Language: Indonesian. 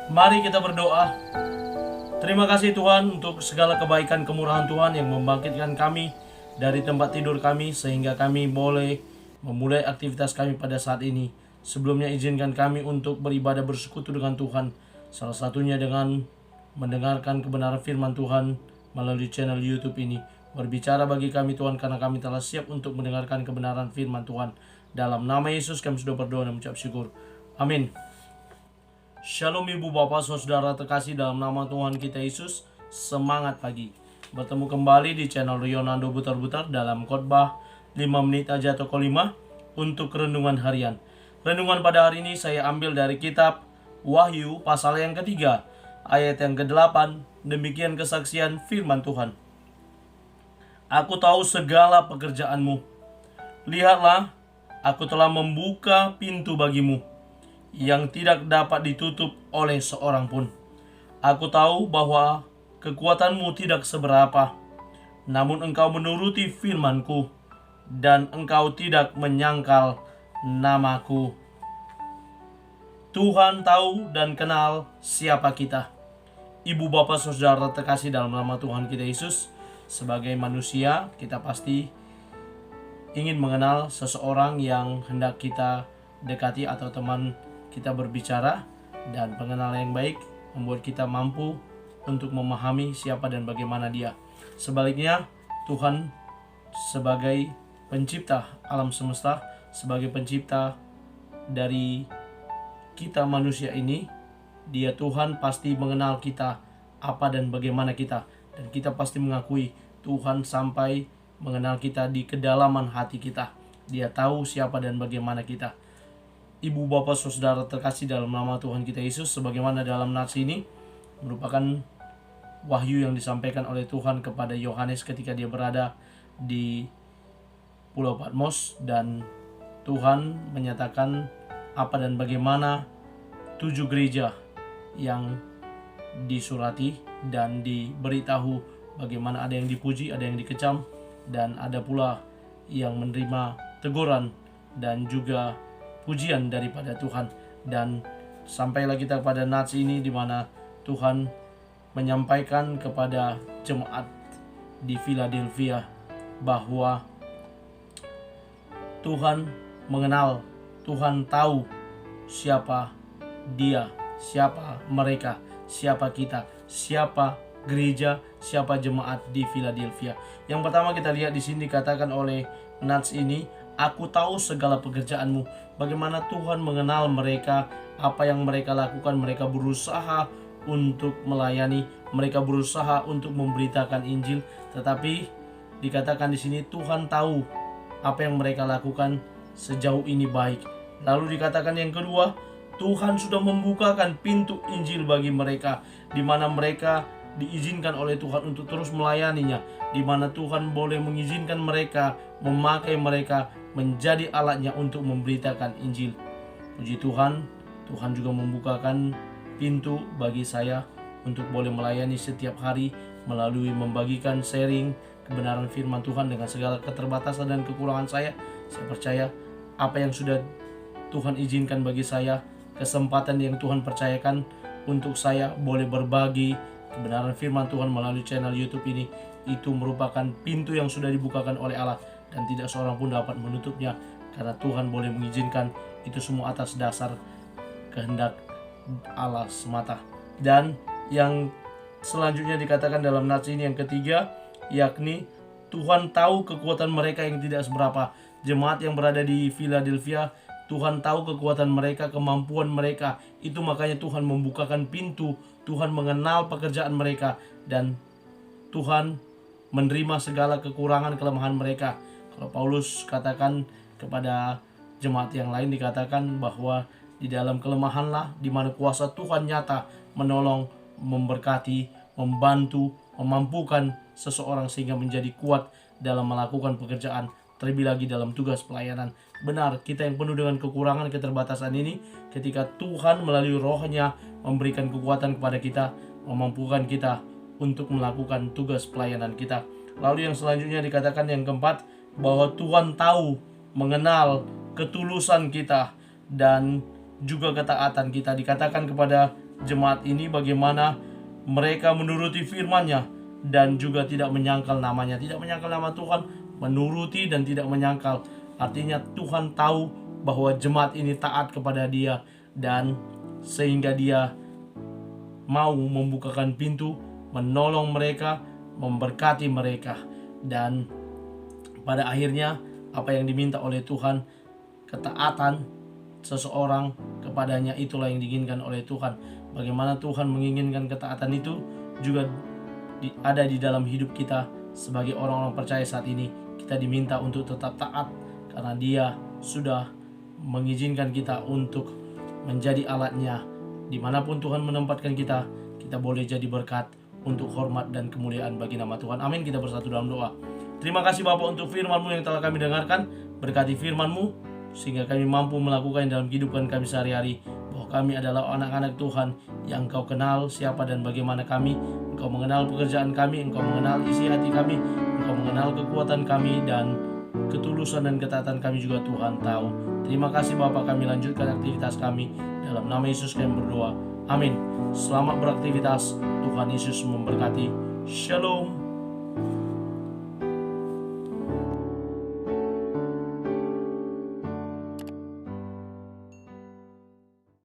Mari kita berdoa. Terima kasih Tuhan untuk segala kebaikan kemurahan Tuhan yang membangkitkan kami dari tempat tidur kami sehingga kami boleh memulai aktivitas kami pada saat ini. Sebelumnya izinkan kami untuk beribadah bersekutu dengan Tuhan, salah satunya dengan mendengarkan kebenaran firman Tuhan melalui channel YouTube ini. Berbicara bagi kami Tuhan, karena kami telah siap untuk mendengarkan kebenaran firman Tuhan. Dalam nama Yesus kami sudah berdoa dan mengucap syukur. Amin. Shalom ibu bapak saudara terkasih dalam nama Tuhan kita Yesus. Semangat pagi. Bertemu kembali di channel Rionando Butar-Butar dalam khotbah 5 menit aja toko 5 untuk renungan harian. Renungan pada hari ini saya ambil dari kitab Wahyu pasal yang ketiga ayat yang ke-8. Demikian kesaksian firman Tuhan. Aku tahu segala pekerjaanmu. Lihatlah, aku telah membuka pintu bagimu yang tidak dapat ditutup oleh seorang pun. Aku tahu bahwa kekuatanmu tidak seberapa, namun engkau menuruti firman-Ku, dan engkau tidak menyangkal namaku. Tuhan tahu dan kenal siapa kita. Ibu bapak saudara terkasih dalam nama Tuhan kita Yesus, sebagai manusia kita pasti ingin mengenal seseorang yang hendak kita dekati atau teman kita berbicara, dan pengenalan yang baik membuat kita mampu untuk memahami siapa dan bagaimana dia. Sebaliknya, Tuhan sebagai pencipta alam semesta, sebagai pencipta dari kita manusia ini, dia Tuhan pasti mengenal kita apa dan bagaimana kita, dan kita pasti mengakui Tuhan sampai mengenal kita di kedalaman hati kita. Dia tahu siapa dan bagaimana kita. Ibu bapak saudara terkasih dalam nama Tuhan kita Yesus, sebagaimana dalam nats ini merupakan wahyu yang disampaikan oleh Tuhan kepada Yohanes ketika dia berada di Pulau Patmos, dan Tuhan menyatakan apa dan bagaimana 7 gereja yang disurati dan diberitahu bagaimana ada yang dipuji, ada yang dikecam, dan ada pula yang menerima teguran dan juga pujian daripada Tuhan. Dan sampailah kita pada nats ini di mana Tuhan menyampaikan kepada jemaat di Philadelphia bahwa Tuhan mengenal, Tuhan tahu siapa dia, siapa mereka, siapa kita, siapa gereja, siapa jemaat di Philadelphia. Yang pertama kita lihat di sini dikatakan oleh nats ini, aku tahu segala pekerjaanmu. Bagaimana Tuhan mengenal mereka, apa yang mereka lakukan. Mereka berusaha untuk melayani, mereka berusaha untuk memberitakan Injil, tetapi dikatakan di sini Tuhan tahu apa yang mereka lakukan sejauh ini baik. Lalu dikatakan yang kedua, Tuhan sudah membukakan pintu Injil bagi mereka, di mana mereka diizinkan oleh Tuhan untuk terus melayaninya, di mana Tuhan boleh mengizinkan mereka, memakai mereka menjadi alatnya untuk memberitakan Injil. Puji Tuhan, Tuhan juga membukakan pintu bagi saya untuk boleh melayani setiap hari melalui membagikan sharing kebenaran firman Tuhan dengan segala keterbatasan dan kekurangan saya. Saya percaya apa yang sudah Tuhan izinkan bagi saya, kesempatan yang Tuhan percayakan untuk saya boleh berbagi kebenaran firman Tuhan melalui channel YouTube ini, itu merupakan pintu yang sudah dibukakan oleh Allah, dan tidak seorang pun dapat menutupnya, karena Tuhan boleh mengizinkan itu semua atas dasar kehendak Allah semata. Dan yang selanjutnya dikatakan dalam nats ini yang ketiga, yakni Tuhan tahu kekuatan mereka yang tidak seberapa. Jemaat yang berada di Philadelphia, Tuhan tahu kekuatan mereka, kemampuan mereka. Itu makanya Tuhan membukakan pintu, Tuhan mengenal pekerjaan mereka, dan Tuhan menerima segala kekurangan kelemahan mereka. Kalau Paulus katakan kepada jemaat yang lain, dikatakan bahwa di dalam kelemahanlah di mana kuasa Tuhan nyata menolong, memberkati, membantu, memampukan seseorang sehingga menjadi kuat dalam melakukan pekerjaan, terlebih lagi dalam tugas pelayanan. Benar, kita yang penuh dengan kekurangan, keterbatasan ini, ketika Tuhan melalui rohnya memberikan kekuatan kepada kita, memampukan kita untuk melakukan tugas pelayanan kita. Lalu yang selanjutnya dikatakan yang keempat, bahwa Tuhan tahu, mengenal ketulusan kita dan juga ketaatan kita. Dikatakan kepada jemaat ini bagaimana mereka menuruti firman-Nya dan juga tidak menyangkal namanya, tidak menyangkal nama Tuhan, menuruti dan tidak menyangkal. Artinya Tuhan tahu bahwa jemaat ini taat kepada Dia, dan sehingga Dia mau membukakan pintu, menolong mereka, memberkati mereka. Dan pada akhirnya apa yang diminta oleh Tuhan, ketaatan seseorang kepadanya, itulah yang diinginkan oleh Tuhan. Bagaimana Tuhan menginginkan ketaatan itu juga ada di dalam hidup kita sebagai orang-orang percaya saat ini. Kita diminta untuk tetap taat karena Dia sudah mengizinkan kita untuk menjadi alatnya. Dimanapun Tuhan menempatkan kita, kita boleh jadi berkat untuk hormat dan kemuliaan bagi nama Tuhan. Amin. Kita bersatu dalam doa. Terima kasih Bapa untuk firman-Mu yang telah kami dengarkan. Berkati firman-Mu sehingga kami mampu melakukan dalam kehidupan kami sehari-hari, bahwa kami adalah anak-anak Tuhan yang Engkau kenal siapa dan bagaimana kami. Engkau mengenal pekerjaan kami, Engkau mengenal isi hati kami, Engkau mengenal kekuatan kami, dan ketulusan dan ketaatan kami juga Tuhan tahu. Terima kasih Bapa, kami lanjutkan aktivitas kami. Dalam nama Yesus kami berdoa. Amin. Selamat beraktivitas. Tuhan Yesus memberkati. Shalom.